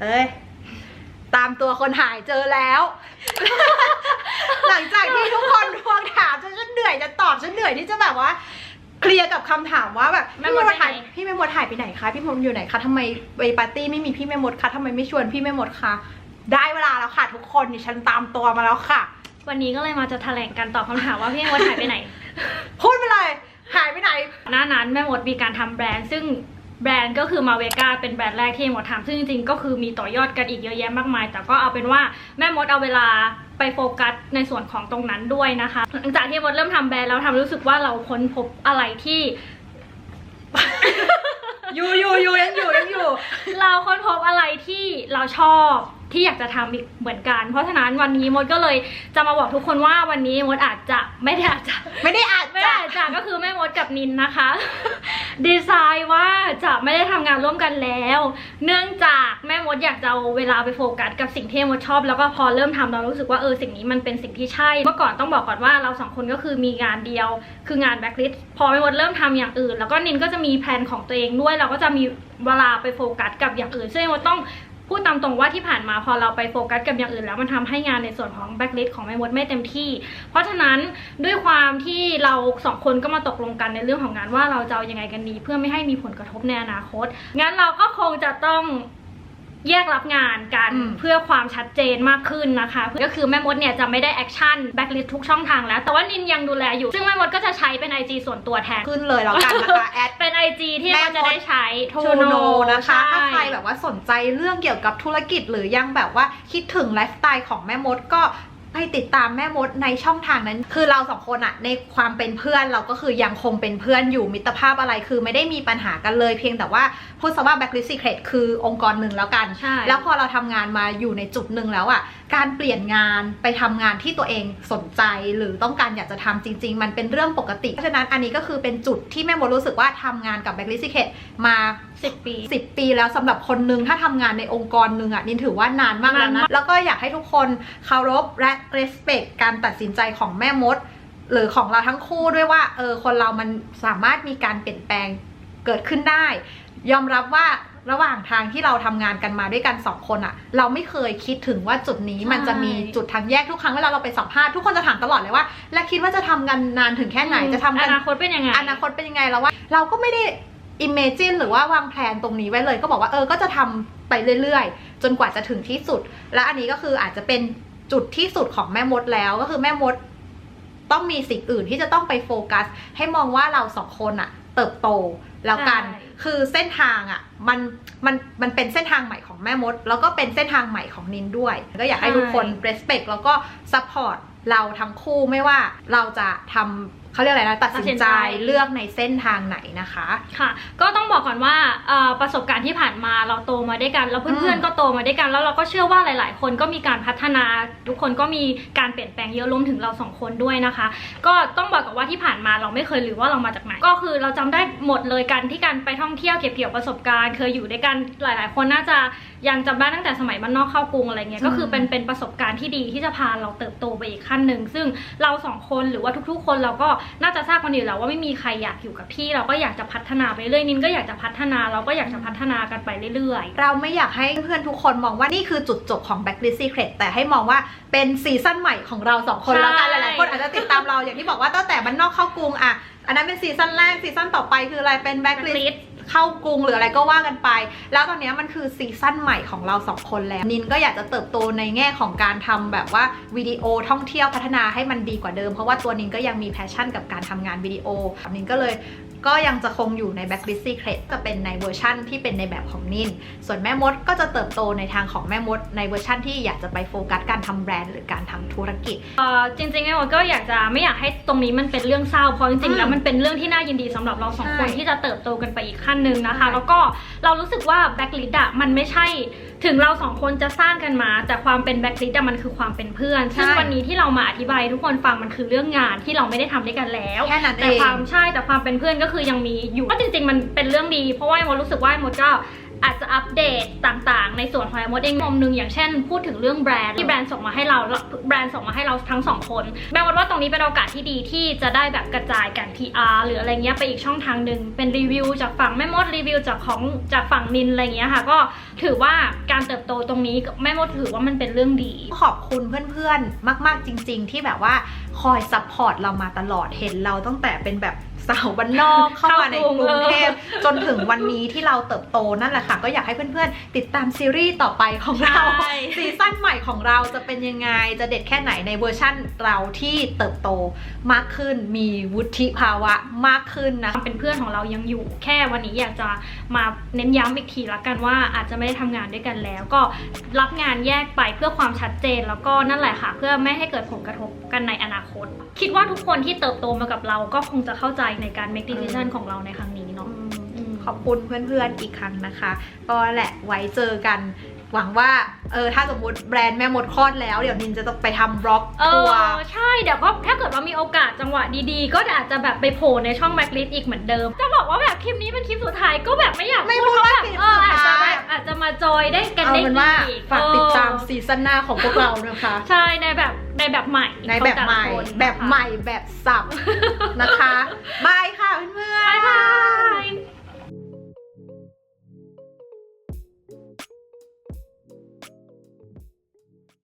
เฮ้ยตามตัวคนหายเจอแล้ว หลังจากที่ทุกคนทวงถามฉันเหนื่อยจะตอบฉันเหนื่อยที่จะแบบว่าเคลียร์กับคำถามว่าแบบพี่แม่มดหายไปไหนคะพี่แม่มดอยู่ไหนคะทำไมไปปาร์ตี้ไม่มีพี่แม่มดคะทำไมไม่ชวนพี่แม่มดคะได้เวลาแล้วค่ะทุกคนดิฉันตามตัวมาแล้วค่ะวันนี้ก็เลยมาจะแถลงการตอบคำถามว่าพี่แม่มดหายไปไหน พูดไปเลยหายไปไหนหน้านั้นแม่มดมีการทำแบรนด์ซึ่งแบรนด์ก็คือมาเวกาเป็นแบรนด์แรกที่แม่มดทำซึ่งจริงๆก็คือมีต่อยอดกันอีกเยอะแยะมากมายแต่ก็เอาเป็นว่าแม่มดเอาเวลาไปโฟกัสในส่วนของตรงนั้นด้วยนะคะหลังจากที่แม่มดเริ่มทำแบรนด์แล้วทำรู้สึกว่าเราค้นพบอะไรที่ อยู่ยังอยู่เราค้นพบอะไรที่เราชอบที่อยากจะทำอีกเหมือนกันเพราะฉะนั้นวันนี้มดก็เลยจะมาบอกทุกคนว่าวันนี้มดอาจจะไม่ได้อาจจะก็คือแม่มดกับนินนะคะ ดีไซน์ว่าจะไม่ได้ทำงานร่วมกันแล้วเนื่องจากแม่มดอยากจะเอาเวลาไปโฟกัสกับสิ่งที่มดชอบแล้วก็พอเริ่มทำเรารู้สึกว่าสิ่งนี้มันเป็นสิ่งที่ใช่เมื่อก่อนต้องบอกก่อนว่าเราสองคนก็คือมีงานเดียวคืองานแบ็คลิสต์พอแม่มดเริ่มทำอย่างอื่นแล้วก็นินก็จะมีแพลนของตัวเองด้วยเราก็จะมีเวลาไปโฟกัสกับอย่างอื่นซึ่งมดต้องพูดตามตรงว่าที่ผ่านมาพอเราไปโฟกัสกับอย่างอื่นแล้วมันทำให้งานในส่วนของแบ็คลิสต์ของแม่มดไม่เต็มที่เพราะฉะนั้นด้วยความที่เราสองคนก็มาตกลงกันในเรื่องของงานว่าเราจะเอายังไงกันดีเพื่อไม่ให้มีผลกระทบในอนาคตงั้นเราก็คงจะต้องแยกรับงานกันเพื่อความชัดเจนมากขึ้นนะคะก็คือแม่มดเนี่ยจะไม่ได้แอคชั่นแบ็คลิสต์ทุกช่องทางแล้วแต่ว่านินยังดูแลอยู่ซึ่งแม่มดก็จะใช้เป็น IG ส่วนตัวแทนขึ้นเลยแล้วกันนะคะแอดเป็น IG ที่แม่มดจะได้ใช้ทูโนนะคะถ้าใครแบบว่าสนใจเรื่องเกี่ยวกับธุรกิจหรือยังแบบว่าคิดถึงไลฟ์สไตล์ของแม่มดก็ให้ติดตามแม่มดในช่องทางนั้นคือเราสองคนอะในความเป็นเพื่อนเราก็คือยังคงเป็นเพื่อนอยู่มิตรภาพอะไรคือไม่ได้มีปัญหากันเลยเพียงแต่ว่าพูดซะว่า Backlist Secret คือองค์กรหนึ่งแล้วกันแล้วพอเราทำงานมาอยู่ในจุดหนึ่งแล้วอะการเปลี่ยนงานไปทำงานที่ตัวเองสนใจหรือต้องการอยากจะทำจริงๆมันเป็นเรื่องปกติเพราะฉะนั้นอันนี้ก็คือเป็นจุดที่แม่มดรู้สึกว่าทำงานกับ Backlist Secret มา10 ปีแล้วสำหรับคนนึงถ้าทำงานในองค์กรนึงอ่ะนินถือว่านานมากแล้วนะแล้วก็อยากให้ทุกคนเคารพและ respect การตัดสินใจของแม่มดหรือของเราทั้งคู่ด้วยว่าคนเรามันสามารถมีการเปลี่ยนแปลงเกิดขึ้นได้ยอมรับว่าระหว่างทางที่เราทำงานกันมาด้วยกัน2 คนอะเราไม่เคยคิดถึงว่าจุดนี้มันจะมีจุดทางแยกทุกครั้งเวลาเราไปสัมภาษณ์ทุกคนจะถามตลอดเลยว่าและคิดว่าจะทำกันนานถึงแค่ไหนจะทำกันอนาคตเป็นยังไงแล้วว่าเราก็ไม่ได้imagine หรือว่าวางแผนตรงนี้ไว้เลยก็บอกว่าก็จะทำไปเรื่อยๆจนกว่าจะถึงที่สุดและอันนี้ก็คืออาจจะเป็นจุดที่สุดของแม่มดแล้วก็คือแม่มดต้องมีสิ่งอื่นที่จะต้องไปโฟกัสให้มองว่าเรา2 คนอะเติบโตแล้วกันคือเส้นทางอะมันเป็นเส้นทางใหม่ของแม่มดแล้วก็เป็นเส้นทางใหม่ของนินด้วยก็อยากให้ทุกคน respect แล้วก็ support เราทั้งคู่ไม่ว่าเราจะทำเขาเรียกอะไรนะตัดสินใจเลือกในเส้นทางไหนนะคะค่ะก็ต้องบอกก่อนว่าประสบการณ์ที่ผ่านมาเราโตมาด้วยกันแล้วเพื่อนๆก็โตมาด้วยกันแล้วเราก็เชื่อว่าหลายๆคนก็มีการพัฒนาทุกคนก็มีการเปลี่ยนแปลงเยอะรวมถึงเรา2 คนด้วยนะคะก็ต้องบอกก่อนว่าที่ผ่านมาเราไม่เคยลืมว่าเรามาจากไหนก็คือเราจำได้หมดเลยกันที่การไปท่องเที่ยวเก็บเกี่ยวประสบการณ์เคยอยู่ด้วยกันหลายๆคนน่าจะยังจำได้ตั้งแต่สมัยบ้านนอกเข้ากรุงอะไรเงี้ยก็คือเป็นประสบการณ์ที่ดีที่จะพาเราเติบโตไปอีกขั้นหนึ่งซึ่งเรา2 คนหรือว่าทุกๆคนเราก็น่าจะทราบกันอยู่แล้วว่าไม่มีใครอยากอยู่กับที่เราก็อยากจะพัฒนาไปเรื่อยนินก็อยากจะพัฒนาเราก็อยากจะพัฒนากันไปเรื่อยๆเราไม่อยากให้เพื่อนทุกคนมองว่านี่คือจุดจบของ Backlist Secret แต่ให้มองว่าเป็นซีซั่นใหม่ของเรา2 คนแล้วกันหลายๆคนอาจจะติดตามเราอย่างที่บอกว่าตั้งแต่บ้านนอกเข้ากรุงอ่ะอันนั้นเป็นซีซั่นแรกซีซั่นต่อไปคืออะไรเป็น Backlistเข้ากรุงหรืออะไรก็ว่ากันไปแล้วตอนนี้มันคือซีซั่นใหม่ของเรา2 คนแล้วนินก็อยากจะเติบโตในแง่ของการทำแบบว่าวิดีโอท่องเที่ยวพัฒนาให้มันดีกว่าเดิมเพราะว่าตัวนินก็ยังมีแพชชั่นกับการทำงานวิดีโอนินก็เลยก็ยังจะคงอยู่ใน Backlist Secret จะเป็นในเวอร์ชั่นที่เป็นในแบบของนินส่วนแม่มดก็จะเติบโตในทางของแม่มดในเวอร์ชั่นที่อยากจะไปโฟกัสการทำแบรนด์หรือการทำธุรกิจจริงๆแม่มดก็อยากจะไม่อยากให้ตรงนี้มันเป็นเรื่องเศร้าเพราะจริงๆแล้วมันเป็นเรื่องที่น่ายินดีสำหรับเรา2 คนที่จะเติบโตกันไปอีกขั้นหนึ่งนะคะแล้วก็เรารู้สึกว่า Backlist อะมันไม่ใช่ถึงเรา2 คนจะสร้างกันมาแต่ความเป็น Backlist มันคือความเป็นเพื่อนซึ่งวันนี้ที่เรามาอธิบายทุกคนฟังมันคือเรื่องงานที่เราไม่ได้ทำด้วยกันแล้วแต่ความเป็นเพื่อนก็คือยังมีอยู่ก็จริงๆมันเป็นเรื่องดีเพราะว่ามดรู้สึกว่ามดก็ อาจจะอัปเดตต่างๆในส่วนของมดเองมุมนึงอย่างเช่นพูดถึงเรื่องแบรนด์ที่แบรนด์ส่งมาให้เราทั้งสองคนแม้ว่าตรงนี้เป็นโอกาสที่ดีที่จะได้แบบกระจายกัน PR หรืออะไรเงี้ยไปอีกช่องทางหนึ่งเป็นรีวิวจากฝั่งแม่มดรีวิวจากฝั่งนินอะไรเงี้ยค่ะก็ถือว่าการเติบโตตรงนี้แม่มดถือว่ามันเป็นเรื่องดีขอบคุณเพื่อนๆมากๆจริงๆที่แบบว่าคอยซัพพอร์ตเรามาตลอดเห็นเราตั้งแต่เป็นแบบสาวบ้านนอกเข้ามาในกรุงเทพจนถึงวันนี้ที่เราเติบโตนั่นแหละค่ะก็อยากให้เพื่อนๆติดตามซีรีส์ต่อไปของเราซีซั่นใหม่ของเราจะเป็นยังไงจะเด็ดแค่ไหนในเวอร์ชั่นเราที่เติบโตมากขึ้นมีวุฒิภาวะมากขึ้นนะเป็นเพื่อนของเรายังอยู่แค่วันนี้อยากจะมาเน้นย้ำอีกทีละกันว่าอาจจะไม่ได้ทำงานด้วยกันแล้วก็รับงานแยกไปเพื่อความชัดเจนแล้วก็นั่นแหละค่ะเพื่อไม่ให้เกิดผลกระทบกันในอนาคตคิดว่าทุกคนที่เติบโตมากับเราก็คงจะเข้าใจในการ make decision ของเราในครั้งนี้เนาะขอบคุณเพื่อนๆอีกครั้งนะคะก็แหละไว้เจอกันหวังว่าถ้าสมมติแบรนด์แม่มดคลอดแล้วเดี๋ยวนินจะต้องไปทำบล็อกทัวร์ใช่เดี๋ยวก็ถ้าเกิดว่ามีโอกาสจังหวะดีๆก็อาจจะแบบไปโผล่ในช่องแบ็คลิสต์อีกเหมือนเดิมจะบอกว่าแบบคลิปนี้เป็นคลิปสุดท้ายก็แบบไม่อยากพูดว่าอาจจะมาจอยได้กันได้อีกฝากติดตามซีซั่นหน้าของพวกเรานะคะใช่ในแบบใหม่แบบสับนะคะ